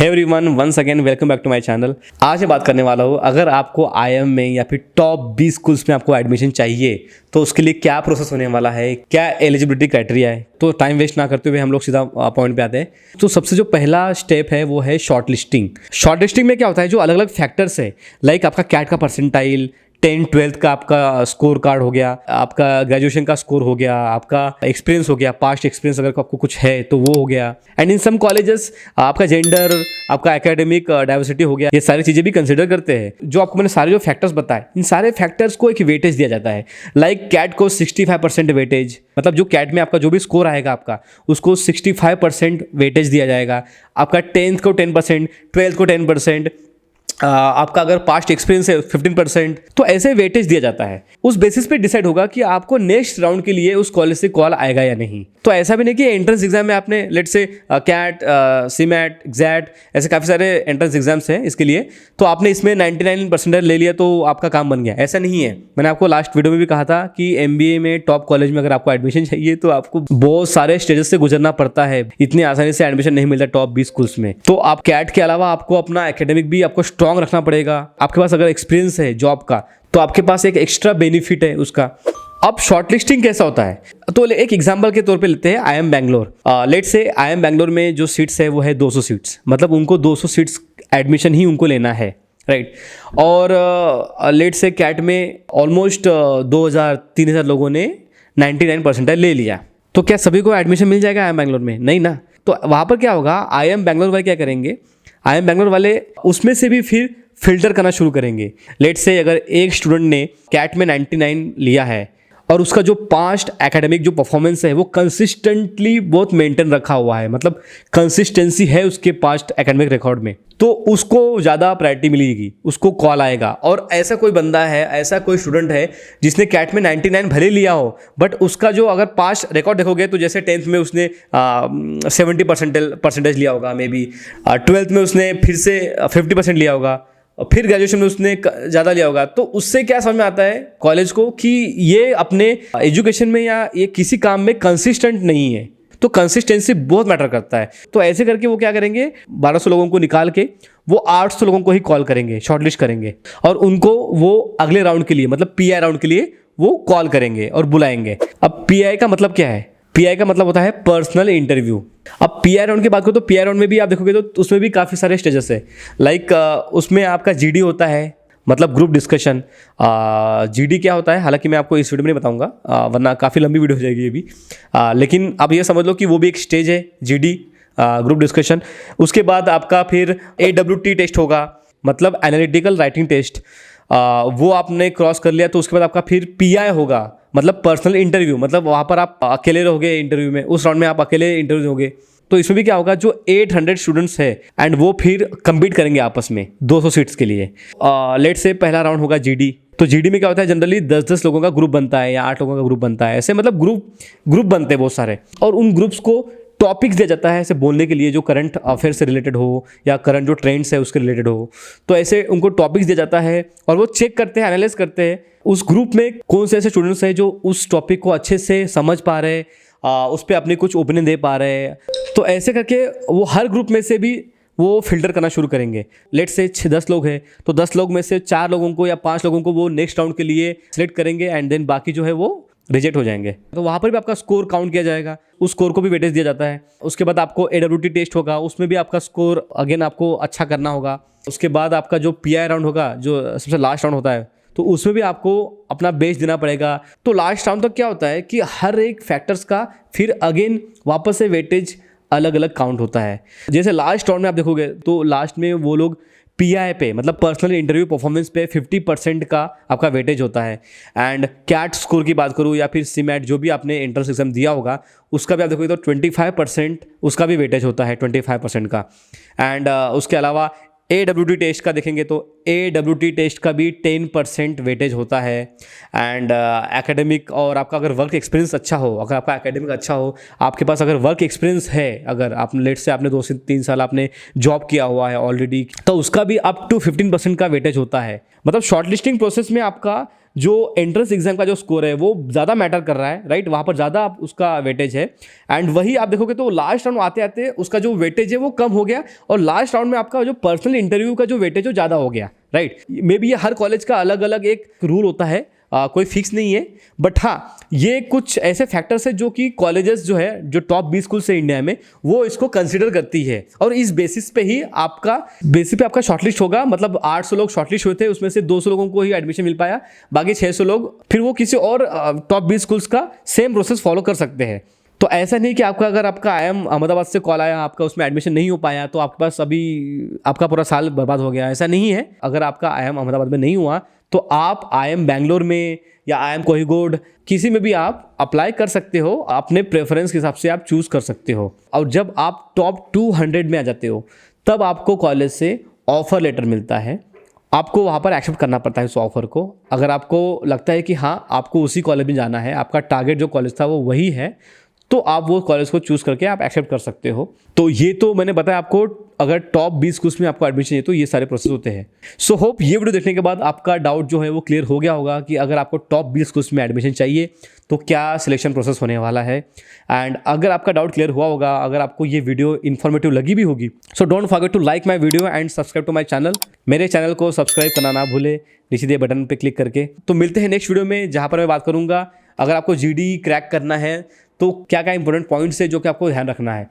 Hey everyone, once again welcome back to my channel. आज मैं बात करने वाला हूँ, अगर आपको आईएम में या फिर टॉप 20 स्कूल्स में आपको एडमिशन चाहिए तो उसके लिए क्या प्रोसेस होने वाला है, क्या एलिजिबिलिटी क्राइटेरिया है। तो टाइम वेस्ट ना करते हुए हम लोग सीधा पॉइंट पे आते हैं। तो सबसे जो पहला स्टेप है वो है शॉर्ट लिस्टिंग। शॉर्ट लिस्टिंग में क्या होता है, जो अलग अलग फैक्टर्स है, लाइक आपका कैट का परसेंटाइल, 10th-12th का आपका स्कोर कार्ड हो गया, आपका ग्रेजुएशन का स्कोर हो गया, आपका एक्सपीरियंस हो गया, पास्ट एक्सपीरियंस अगर आपको कुछ है तो वो हो गया। एंड इन सम कॉलेजेस आपका जेंडर, आपका एकेडमिक डाइवर्सिटी हो गया, ये सारी चीज़ें भी कंसिडर करते हैं। जो आपको मैंने सारे जो फैक्टर्स बताए, इन सारे फैक्टर्स को एक वेटेज दिया जाता है। लाइक कैट को 65% वेटेज, मतलब जो कैट में आपका जो भी स्कोर आएगा आपका, उसको 65% वेटेज दिया जाएगा। आपका 10th को 10%, 12th को 10%, आपका अगर पास्ट एक्सपीरियंस है 15%, तो ऐसे वेटेज दिया जाता है। उस बेसिस पे डिसाइड होगा कि आपको नेक्स्ट राउंड के लिए उस कॉलेज से कॉल आएगा या नहीं। तो ऐसा भी नहीं कि एंट्रेंस एग्जाम में आपने लेट से कैट, सीमैट, एग्जैट, ऐसे काफ़ी सारे एंट्रेंस एग्जाम्स हैं इसके लिए, तो आपने इसमें 99% ले लिया तो आपका काम बन गया। ऐसा नहीं है। मैंने आपको लास्ट वीडियो में भी कहा था कि MBA में टॉप कॉलेज में अगर आपको एडमिशन चाहिए तो आपको बहुत सारे स्टेजेस से गुजरना पड़ता है। इतनी आसानी से एडमिशन नहीं मिलता टॉप 20 स्कूल्स में। तो आप कैट के अलावा आपको अपना एकेडमिक भी आपको स्ट्रॉन्ग रखना पड़ेगा। आपके पास अगर एक्सपीरियंस है जॉब का तो आपके पास एक एक्स्ट्रा बेनिफिट है उसका। अब शॉर्टलिस्टिंग कैसा होता है, तो एक एग्जांपल के तौर पे लेते हैं IIM बैंगलोर। लेट से IIM बैंगलोर में जो सीट्स है वो है 200 सीट्स, मतलब उनको 200 सीट्स एडमिशन ही उनको लेना है, राइट। और लेट से कैट में ऑलमोस्ट 2000-3000 लोगों ने 99% ले लिया। तो क्या सभी को एडमिशन मिल जाएगा IIM बैंगलोर में? नहीं ना। तो वहाँ पर क्या होगा, IIM बैंगलोर वाले क्या करेंगे, IIM बैंगलोर वाले उसमें से भी फिर फिल्टर करना शुरू करेंगे। लेट से अगर एक स्टूडेंट ने कैट में 99 लिया है और उसका जो पास्ट एकेडमिक जो परफॉर्मेंस है वो कंसिस्टेंटली बहुत मेंटेन रखा हुआ है, मतलब कंसिस्टेंसी है उसके पास्ट एकेडमिक रिकॉर्ड में, तो उसको ज़्यादा प्रायोरिटी मिलेगी, उसको कॉल आएगा। और ऐसा कोई बंदा है, ऐसा कोई स्टूडेंट है जिसने कैट में 99 भले लिया हो, बट उसका जो अगर पास्ट रिकॉर्ड देखोगे तो जैसे 10th में उसने 70% लिया होगा, मे बी 12th में उसने फिर से 50% लिया होगा, और फिर ग्रेजुएशन में उसने ज़्यादा लिया होगा। तो उससे क्या समझ में आता है कॉलेज को कि ये अपने एजुकेशन में या ये किसी काम में कंसिस्टेंट नहीं है। तो कंसिस्टेंसी बहुत मैटर करता है। तो ऐसे करके वो क्या करेंगे, 1200 लोगों को निकाल के वो 800 लोगों को ही कॉल करेंगे, शॉर्टलिस्ट करेंगे, और उनको वो अगले राउंड के लिए, मतलब PI राउंड के लिए वो कॉल करेंगे और बुलाएंगे। अब PI का मतलब क्या है? PI का मतलब होता है पर्सनल इंटरव्यू। अब PI राउंड की बात करो तो PI राउंड में भी आप देखोगे तो उसमें भी काफ़ी सारे स्टेजेस है। लाइक उसमें आपका GD होता है, मतलब ग्रुप डिस्कशन। GD क्या होता है, हालांकि मैं आपको इस वीडियो में नहीं बताऊंगा, वरना काफ़ी लंबी वीडियो हो जाएगी ये भी। लेकिन आप ये समझ लो कि वो भी एक स्टेज है, GD ग्रुप डिस्कशन। उसके बाद आपका फिर AWT टेस्ट होगा, मतलब एनालिटिकल राइटिंग टेस्ट। वो आपने क्रॉस कर लिया तो उसके बाद आपका फिर PI होगा, मतलब पर्सनल इंटरव्यू, मतलब वहाँ पर आप अकेले रहोगे इंटरव्यू में, उस राउंड में आप अकेले इंटरव्यू दोगे। तो इसमें भी क्या होगा, जो 800 स्टूडेंट्स है एंड वो फिर कम्पीट करेंगे आपस में 200 सीट्स के लिए। लेट से पहला राउंड होगा GD। तो GD में क्या होता है, जनरली 10-10 लोगों का ग्रुप बनता है या 8 लोगों का ग्रुप बनता है, ऐसे मतलब ग्रुप बनते हैं बहुत सारे, और उन ग्रुप्स को टॉपिक्स दिया जाता है ऐसे बोलने के लिए जो करंट अफेयर से रिलेटेड हो या करंट जो ट्रेंड्स है उसके रिलेटेड हो। तो ऐसे उनको टॉपिक्स दिया जाता है और वो चेक करते हैं, एनालाइज करते हैं उस ग्रुप में कौन से ऐसे स्टूडेंट्स हैं जो उस टॉपिक को अच्छे से समझ पा रहे हैं, उस पर अपनी कुछ ओपिनियन दे पा रहे हैं। तो ऐसे करके वो हर ग्रुप में से भी वो फिल्टर करना शुरू करेंगे। लेट से 10 लोग हैं तो 10 लोग में से 4 लोगों को या 5 लोगों को वो नेक्स्ट राउंड के लिए सिलेक्ट करेंगे, एंड देन बाकी जो है वो रिजेक्ट हो जाएंगे। तो वहाँ पर भी आपका स्कोर काउंट किया जाएगा, उस स्कोर को भी वेटेज दिया जाता है। उसके बाद आपको AWT टेस्ट होगा, उसमें भी आपका स्कोर अगेन आपको अच्छा करना होगा। उसके बाद आपका जो PI राउंड होगा, जो सबसे लास्ट राउंड होता है, तो उसमें भी आपको अपना बेस्ट देना पड़ेगा। तो लास्ट राउंड तक क्या होता है कि हर एक फैक्टर्स का फिर अगेन वापस से वेटेज अलग अलग काउंट होता है। जैसे लास्ट राउंड में आप देखोगे तो लास्ट में वो लोग PI पे, मतलब पर्सनल इंटरव्यू परफॉर्मेंस पे 50% का आपका वेटेज होता है। एंड कैट स्कोर की बात करूँ या फिर सीमैट जो भी आपने एंट्रेंस एग्जाम दिया होगा उसका भी आप देखोगे तो 25% उसका भी वेटेज होता है, 25% का। एंड उसके अलावा AWT टेस्ट का देखेंगे तो AWT टेस्ट का भी 10% वेटेज होता है। एंड एकेडमिक और आपका अगर वर्क एक्सपीरियंस अच्छा हो, अगर आपका एकेडमिक अच्छा हो, आपके पास अगर वर्क एक्सपीरियंस है, अगर आपने लेट से आपने 2 से 3 साल आपने जॉब किया हुआ है ऑलरेडी, तो उसका भी अप टू 15% का वेटेज होता है। मतलब शॉर्ट लिस्टिंग प्रोसेस में आपका जो एंट्रेंस एग्जाम का जो स्कोर है वो ज़्यादा मैटर कर रहा है, राइट, वहाँ पर ज़्यादा उसका वेटेज है। एंड वही आप देखोगे तो लास्ट राउंड आते आते उसका जो वेटेज है वो कम हो गया, और लास्ट राउंड में आपका जो पर्सनल इंटरव्यू का जो वेटेज है ज़्यादा हो गया, राइट। मे बी ये हर कॉलेज का अलग अलग एक रूल होता है, कोई फिक्स नहीं है, बट हाँ ये कुछ ऐसे फैक्टर्स है जो कि कॉलेजेस जो है, जो टॉप 20 स्कूल है इंडिया में, वो इसको कंसिडर करती है, और इस बेसिस पे ही आपका शॉर्टलिस्ट होगा। मतलब 800 लोग शॉर्टलिस्ट हुए थे, उसमें से 200 लोगों को ही एडमिशन मिल पाया, बाकी 600 लोग फिर वो किसी और टॉप 20 स्कूल्स का सेम प्रोसेस फॉलो कर सकते हैं। तो ऐसा नहीं कि अगर आपका IIM अहमदाबाद से कॉल आया, आपका उसमें एडमिशन नहीं हो पाया तो आपके पास अभी आपका पूरा साल बर्बाद हो गया, ऐसा नहीं है। अगर आपका IIM अहमदाबाद में नहीं हुआ तो आप IIM बैंगलोर में या IIM कोझिकोड किसी में भी आप अप्लाई कर सकते हो, अपने प्रेफरेंस के हिसाब से आप चूज़ कर सकते हो। और जब आप टॉप 200 में आ जाते हो तब आपको कॉलेज से ऑफर लेटर मिलता है, आपको वहाँ पर एक्सेप्ट करना पड़ता है उस ऑफर को। अगर आपको लगता है कि हाँ आपको उसी कॉलेज में जाना है, आपका टारगेट जो कॉलेज था वो वही है, तो आप वो कॉलेज को चूज़ करके आप एक्सेप्ट कर सकते हो। तो ये तो मैंने बताया आपको, अगर टॉप 20 स्कूल्स में आपको एडमिशन है तो ये सारे प्रोसेस होते हैं। सो होप ये वीडियो देखने के बाद आपका डाउट जो है वो क्लियर हो गया होगा कि अगर आपको टॉप 20 स्कूल्स में एडमिशन चाहिए तो क्या सिलेक्शन प्रोसेस होने वाला है। एंड अगर आपका डाउट क्लियर हुआ होगा, अगर आपको ये वीडियो इन्फॉर्मेटिव लगी भी होगी, so don't forget to like my video and subscribe to my channel. मेरे चैनल को सब्सक्राइब करना ना भूले नीचे दिए बटन पर क्लिक करके। तो मिलते हैं नेक्स्ट वीडियो में, जहाँ पर मैं बात करूँगा अगर आपको GD क्रैक करना है तो क्या क्या इंपॉर्टेंट पॉइंट्स है जो कि आपको ध्यान रखना है।